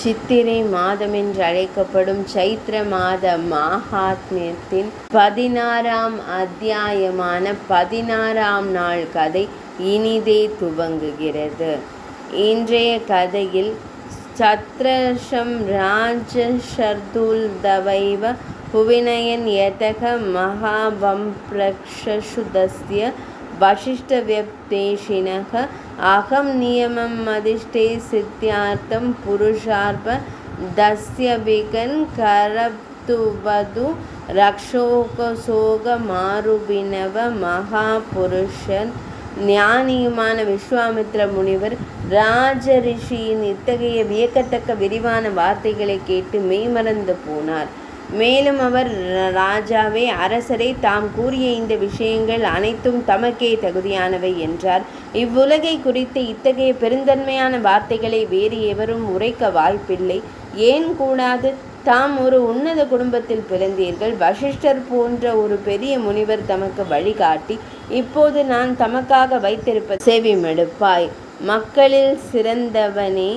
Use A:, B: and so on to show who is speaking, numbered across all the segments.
A: சித்திரை மாதம் என்று அழைக்கப்படும் சைத்திர மாத மகாத்மியத்தின் 16ஆம் அத்தியாயமான 16ஆம் நாள் கதை இனிதே துவங்குகிறது. இன்றைய கதையில் சத்ரஷம் ராஜஷர்துல் தவைவ புவிநயன் யதக மகாபம்பிரக்ஷசுதஸ்ய வசிஷ்டவ்யப்தேஷினக அகம் நியமம் மதிஷ்டே சித்தியார்த்தம் புருஷார்ப தஸ்யபிகன் கரப்துவது ரக்ஷோகசோக மாருபினவ மகாபுருஷன். ஞானியுமான விஸ்வாமித்ர முனிவர் ராஜரிஷியின் இத்தகைய வியக்கத்தக்க விரிவான வார்த்தைகளை கேட்டு மெய்மறந்து போனார். மேலும் அவர், ராஜாவே, அரசரை, தாம் கூறிய இந்த விஷயங்கள் அனைத்தும் தமக்கே தகுதியானவை என்றார். இவ்வுலகை குறித்த இத்தகைய பெருந்தன்மையான வார்த்தைகளை வேறு எவரும் உரைக்க வாய்ப்பில்லை. ஏன் கூடாது? தாம் ஒரு உன்னத குடும்பத்தில் பிறந்தீர்கள். வசிஷ்டர் போன்ற ஒரு பெரிய முனிவர் தமக்கு வழிகாட்டி இப்போது நான் தமக்காக வைத்திருப்ப செவிமடுப்பாய். மக்களில் சிறந்தவனே,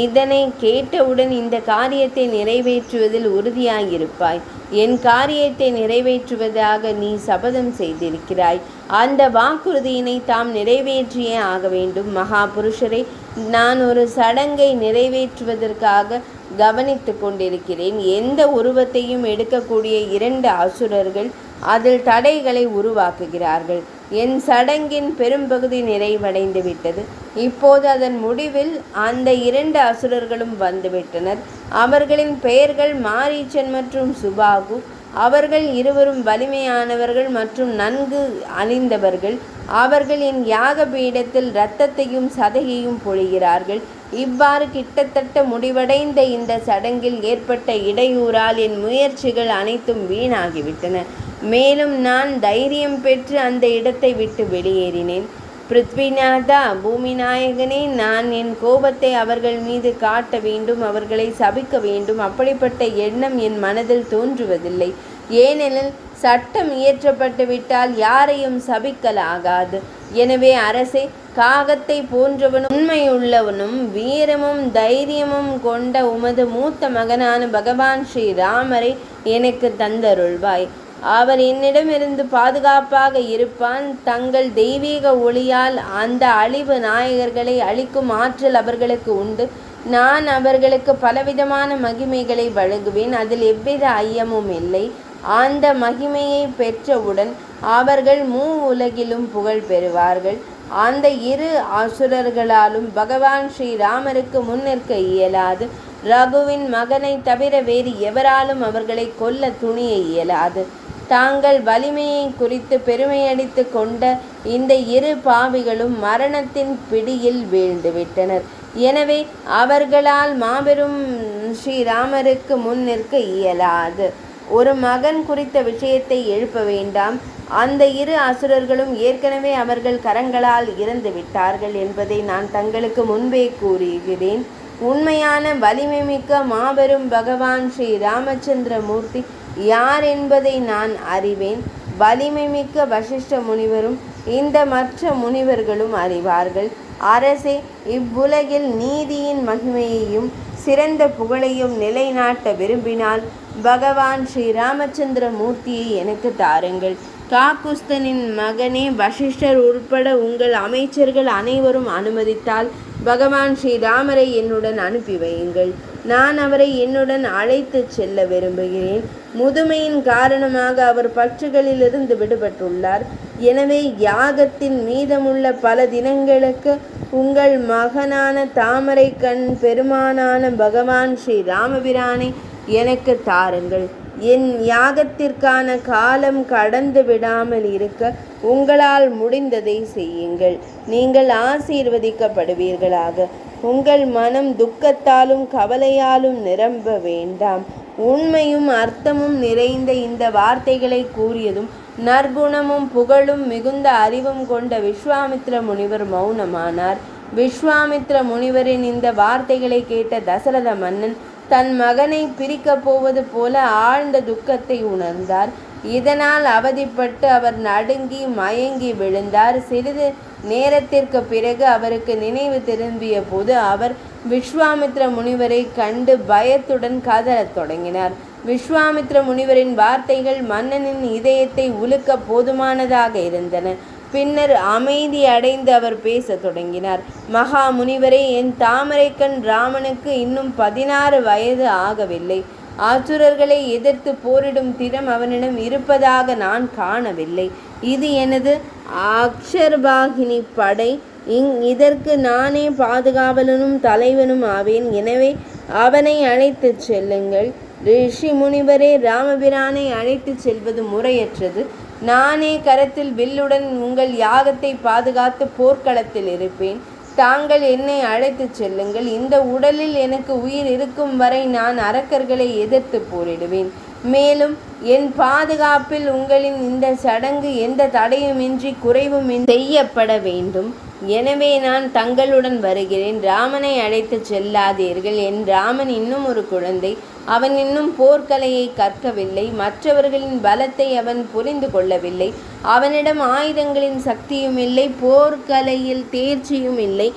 A: இதனை கேட்டவுடன் இந்த காரியத்தை நிறைவேற்றுவதில் உறுதியாயிருப்பாய். என் காரியத்தை நிறைவேற்றுவதாக நீ சபதம் செய்திருக்கிறாய். அந்த வாக்குறுதியினை தாம் நிறைவேற்றியே ஆக வேண்டும். மகாபுருஷரை, நான் ஒரு சடங்கை நிறைவேற்றுவதற்காக கவனித்து கொண்டிருக்கிறேன். எந்த உருவத்தையும் எடுக்கக்கூடிய 2 அசுரர்கள் அதில் தடைகளை உருவாக்குகிறார்கள். என் சடங்கின் பெரும்பகுதி நிறைவடைந்து விட்டது. இப்போது அதன் முடிவில் அந்த 2 அசுரர்களும் வந்துவிட்டனர். அவர்களின் பெயர்கள் மாரீச்சன் மற்றும் சுபாகு. அவர்கள் இருவரும் வலிமையானவர்கள் மற்றும் நன்கு அணிந்தவர்கள். அவர்கள் என் யாக பீடத்தில் இரத்தத்தையும் சதையையும் பொழிகிறார்கள். இவ்வாறு கிட்டத்தட்ட முடிவடைந்த இந்த சடங்கில் ஏற்பட்ட இடையூறால் என் முயற்சிகள் அனைத்தும் வீணாகிவிட்டன. மேலும் நான் தைரியம் பெற்று அந்த இடத்தை விட்டு வெளியேறினேன். பிருத்விநாதா, பூமிநாயகனே, நான் என் கோபத்தை அவர்கள் மீது காட்ட வேண்டும், அவர்களை சபிக்க வேண்டும். அப்படிப்பட்ட எண்ணம் என் மனதில் தோன்றுவதில்லை. ஏனெனில் சட்டம் இயற்றப்பட்டு விட்டால் யாரையும் சபிக்கலாகாது. எனவே அரசே, காகத்தை போன்றவனும் உண்மையுள்ளவனும் வீரமும் தைரியமும் கொண்ட உமது மூத்த மகனான பகவான் ஸ்ரீ ராமரை எனக்கு தந்தருள்வாய். அவர் என்னிடமிருந்து பாதுகாப்பாக இருப்பான். தங்கள் தெய்வீக ஒளியால் அந்த அழிவு நாயகர்களை அழிக்கும் ஆற்றல் அவர்களுக்கு உண்டு. நான் அவர்களுக்கு பலவிதமான மகிமைகளை வழங்குவேன். அதில் எவ்வித ஐயமும் இல்லை. அந்த மகிமையை பெற்றவுடன் அவர்கள் உலகிலும் புகழ் பெறுவார்கள். அந்த 2 அசுரர்களாலும் பகவான் ஸ்ரீ ராமருக்கு முன்னிற்க இயலாது. ரகுவின் மகனை தவிர வேறு எவராலும் அவர்களை கொல்ல துணிய இயலாது. தாங்கள் வலிமையை குறித்து பெருமையடித்து கொண்ட இந்த 2 பாவிகளும் மரணத்தின் பிடியில் வீழ்ந்துவிட்டனர். எனவே அவர்களால் மாபெரும் ஸ்ரீராமருக்கு முன் நிற்க இயலாது. ஒரு மகன் குறித்த விஷயத்தை எழுப்ப வேண்டாம். அந்த 2 அசுரர்களும் ஏற்கனவே அவர்கள் கரங்களால் இறந்து விட்டார்கள் என்பதை நான் தங்களுக்கு முன்பே கூறுகிறேன். உண்மையான வலிமை மிக்க மாபெரும் பகவான் ஸ்ரீ ராமச்சந்திர மூர்த்தி யார் என்பதை நான் அறிவேன். வலிமை மிக்க வசிஷ்ட முனிவரும் இந்த மற்ற முனிவர்களும் அறிவார்கள். அரசே, இவ்வுலகில் நீதியின் மகிமையையும் சிறந்த புகழையும் நிலைநாட்ட விரும்பினால் பகவான் ஸ்ரீ ராமச்சந்திர மூர்த்தியை எனக்கு தாருங்கள். காகுஸ்தனின் மகனே, வசிஷ்டர் உட்பட உங்கள் அமைச்சர்கள் அனைவரும் அனுமதித்தால் பகவான் ஸ்ரீராமரை என்னுடன் அனுப்பி வையுங்கள். நான் அவரை என்னுடன் அழைத்து செல்ல விரும்புகிறேன். முதுமையின் காரணமாக அவர் பற்றுகளிலிருந்து விடுபட்டுள்ளார். எனவே யாகத்தின் மீதமுள்ள பல தினங்களுக்கு உங்கள் மகனான தாமரை கண் பெருமானான பகவான் ஸ்ரீ ராமபிரானை எனக்கு தாருங்கள். என் யாகத்திற்கான காலம் கடந்து விடாமல் இருக்க உங்களால் முடிந்ததை செய்யுங்கள். நீங்கள் ஆசீர்வதிக்கப்படுவீர்களாக. உங்கள் மனம் துக்கத்தாலும் கவலையாலும் நிரம்ப வேண்டாம். உண்மையும் அர்த்தமும் நிறைந்த இந்த வார்த்தைகளை கூறியதும் நற்குணமும் புகழும் மிகுந்த அறிவும் கொண்ட விஸ்வாமித்ர முனிவர் மௌனமானார். விஸ்வாமித்ர முனிவரின் இந்த வார்த்தைகளை கேட்ட தசரத மன்னன் தன் மகனை பிரிக்கப் போவது போல ஆழ்ந்த துக்கத்தை உணர்ந்தார். இதனால் அவதிப்பட்டு அவர் நடுங்கி மயங்கி விழுந்தார். சிறிது நேரத்திற்கு பிறகு அவருக்கு நினைவு திரும்பிய போது அவர் விஸ்வாமித்ர முனிவரை கண்டு பயத்துடன் கதறத் தொடங்கினார். விஸ்வாமித்ர முனிவரின் வார்த்தைகள் மன்னனின் இதயத்தை உலுக்க போதுமானதாக இருந்தன. பின்னர் அமைதி அடைந்து அவர் பேசத் தொடங்கினார். மகா முனிவரே, என் தாமரைக்கண் ராமனுக்கு இன்னும் 16 வயது ஆகவில்லை. அசுரர்களை எதிர்த்து போரிடும் திறம் அவனிடம் இருப்பதாக நான் காணவில்லை. இது எனது அக்ஷர்பாகினி படை. இதற்கு நானே பாதுகாவலனும் தலைவனும் ஆவேன். எனவே அவனை அழைத்து செல்லுங்கள். ரிஷி முனிவரே, ராமபிரானை அழைத்து செல்வது முறையற்றது. நானே கரத்தில் வில்லுடன் உங்கள் யாகத்தை பாதுகாத்து போர்க்களத்தில் இருப்பேன். தாங்கள் என்னை அழைத்து செல்லுங்கள். இந்த உடலில் எனக்கு உயிர் இருக்கும் வரை நான் அரக்கர்களை எதிர்த்து போரிடுவேன். மேலும் என் பாதுகாப்பில் உங்களின் இந்த சடங்கு எந்த தடையுமின்றி குறைவுமின்றி செய்யப்பட வேண்டும். எனவே நான் தங்களுடன் வருகிறேன். ராமனை அழைத்து செல்லாதீர்கள். என் ராமன் இன்னும் ஒரு குழந்தை. அவன் இன்னும் போர்க்கலையை கற்கவில்லை. மற்றவர்களின் பலத்தை அவன் புரிந்து கொள்ளவில்லை. அவனிடம் ஆயுதங்களின் சக்தியும் இல்லை, போர்க்கலையில் தேர்ச்சியும் இல்லை.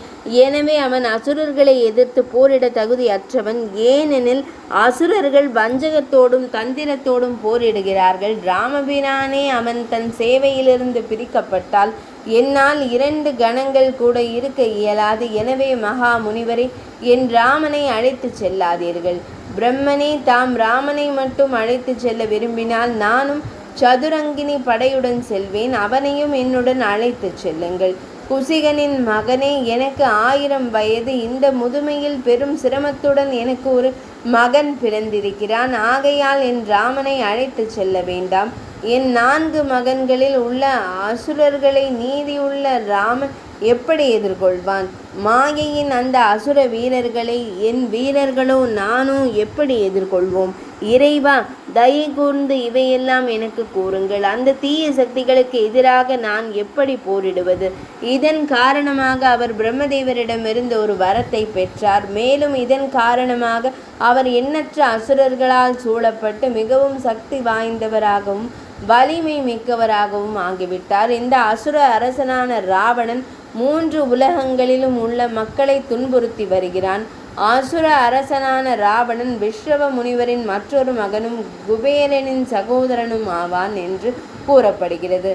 A: எனவே அவன் அசுரர்களை எதிர்த்து போரிட தகுதியற்றவன். ஏனெனில் அசுரர்கள் வஞ்சகத்தோடும் தந்திரத்தோடும் போரிடுகிறார்கள். ராமபிரானே அவன் தன் சேவையிலிருந்து பிரிக்கப்பட்டால் என்னால் 2 கணங்கள் கூட இருக்க இயலாது. எனவே மகா முனிவரே, என் ராமனை அழைத்து செல்லாதீர்கள். பிரம்மனே தாம் ராமனை மட்டும் அழைத்து செல்ல விரும்பினால் நானும் சதுரங்கினி படையுடன் செல்வேன். அவனையும் என்னுடன் அழைத்து செல்லுங்கள். குசிகனின் மகனே, எனக்கு 1000 வயது. இந்த முதுமையில் பெரும் சிரமத்துடன் எனக்கு ஒரு மகன் பிறந்திருக்கிறான். ஆகையால் என் ராமனை அழைத்து செல்ல வேண்டாம். என் 4 மகன்களில் உள்ள அசுரர்களை நீதியுள்ள ராமன் எப்படி எதிர்கொள்வான்? மாயையின் அந்த அசுர வீரர்களை என் வீரர்களோ நானோ எப்படி எதிர்கொள்வோம்? இறைவா, தயை கூர்ந்து இவையெல்லாம் எனக்கு கூறுங்கள். அந்த தீய சக்திகளுக்கு எதிராக நான் எப்படி போரிடுவது? இதன் காரணமாக அவர் பிரம்மதேவரிடமிருந்து ஒரு வரத்தை பெற்றார். மேலும் இதன் காரணமாக அவர் எண்ணற்ற அசுரர்களால் சூழப்பட்டு மிகவும் சக்தி வாய்ந்தவராகவும் வலிமை மிக்கவராகவும் ஆகிவிட்டார். இந்த அசுர அரசனான ராவணன் 3 உலகங்களிலும் உள்ள மக்களை துன்புறுத்தி வருகிறான். அசுர அரசனான ராவணன் விஸ்ரவ முனிவரின் மற்றொரு மகனும் குபேரனின் சகோதரனும் ஆவான் என்று கூறப்படுகிறது.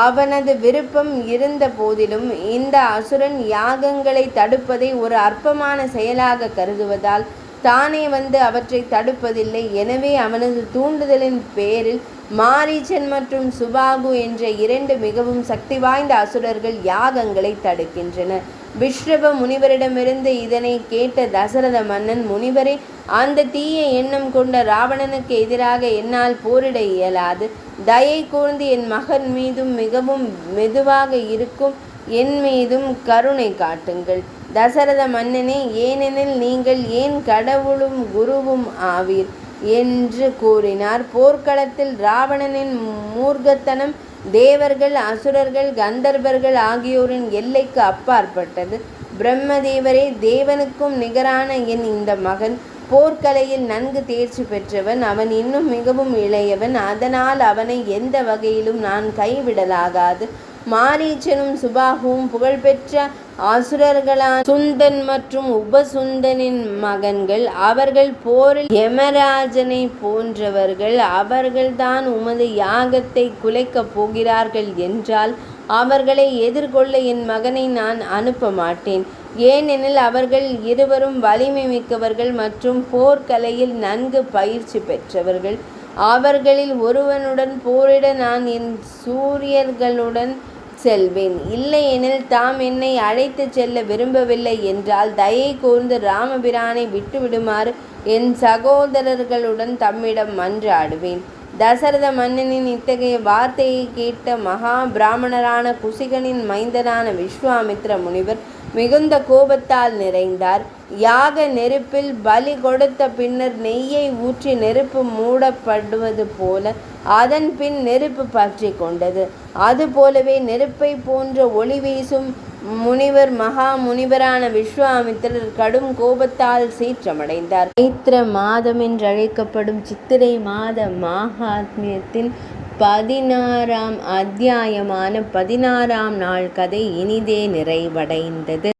A: அவனது விருப்பம் இருந்த போதிலும் இந்த அசுரன் யாகங்களை தடுப்பதை ஒரு அற்பமான செயலாக கருதுவதால் தானே வந்து அவற்றை தடுப்பதில்லை. எனவே அவனது தூண்டுதலின் பேரில் மாரீச்சன் மற்றும் சுபாகு என்ற 2 மிகவும் சக்தி வாய்ந்த அசுரர்கள் யாகங்களை தடுக்கின்றனர். விஸ்ரவ முனிவரிடமிருந்து இதனை கேட்ட தசரத மன்னன், முனிவரே, அந்த தீய எண்ணம் கொண்ட ராவணனுக்கு எதிராக என்னால் போரிட இயலாது. தயை கூர்ந்து என் மகன் மீதும் மிகவும் மெதுவாக இருக்கும் என் மீதும் கருணை காட்டுங்கள். தசரத மன்னனே, ஏனெனில் நீங்கள் ஏன் கடவுளும் குருவும் ஆவீர் என்று கூறினார். போர்க்களத்தில் ராவணனின் மூர்க்கத்தனம் தேவர்கள், அசுரர்கள், கந்தர்வர்கள் ஆகியோரின் எல்லைக்கு அப்பாற்பட்டது. பிரம்மதேவரே, தேவனுக்கும் நிகரான என் இந்த மகன் போர்க்கலையில் நன்கு தேர்ச்சி பெற்றவன். அவன் இன்னும் மிகவும் இளையவன். அதனால் அவனை எந்த வகையிலும் நான் கைவிடலாகாது. மாரீச்சனும் சுபாகுவும் புகழ்பெற்ற அசுரர்களான சுந்தன் மற்றும் உபசுந்தனின் மகன்கள். அவர்கள் போரில் யமராஜனை போன்றவர்கள். அவர்கள்தான் உமது யாகத்தை குலைக்கப் போகிறார்கள் என்றால் அவர்களை எதிர்கொள்ள என் மகனை நான் அனுப்ப மாட்டேன். ஏனெனில் அவர்கள் இருவரும் வலிமை மிக்கவர்கள் மற்றும் போர்க்கலையில் நன்கு பயிற்சி பெற்றவர்கள். அவர்களில் ஒருவனுடன் போரிட நான் என் சூரியர்களுடன் செல்வேன். இல்லையெனில் தாம் என்னை அழைத்து செல்ல விரும்பவில்லை என்றால் தயை கூர்ந்து ராமபிரானை விட்டுவிடுமாறு என் சகோதரர்களுடன் தம்மிடம் மன்றாடுவேன். தசரத மன்னனின் இத்தகைய வார்த்தையை கேட்ட மகா பிராமணரான குசிகனின் மைந்தனான விஸ்வாமித்ர முனிவர் மிகுந்த கோபத்தால் நிறைந்தார். யாக நெருப்பில் பலி கொடுத்த பின்னர் நெய்யை ஊற்றி நெருப்பு மூடப்படுவது போல அதன் பின் நெருப்பு பற்றி கொண்டது. அதுபோலவே நெருப்பை போன்ற ஒளி வீசும் முனிவர் மகா முனிவரான விஸ்வாமித்திரர் கடும் கோபத்தால் சீற்றமடைந்தார். சைத்திர மாதம் என்றழைக்கப்படும் சித்திரை மாத மாகாத்மியத்தின் 16ஆம் அத்தியாயமான 16ஆம் நாள் கதை இனிதே நிறைவடைந்தது.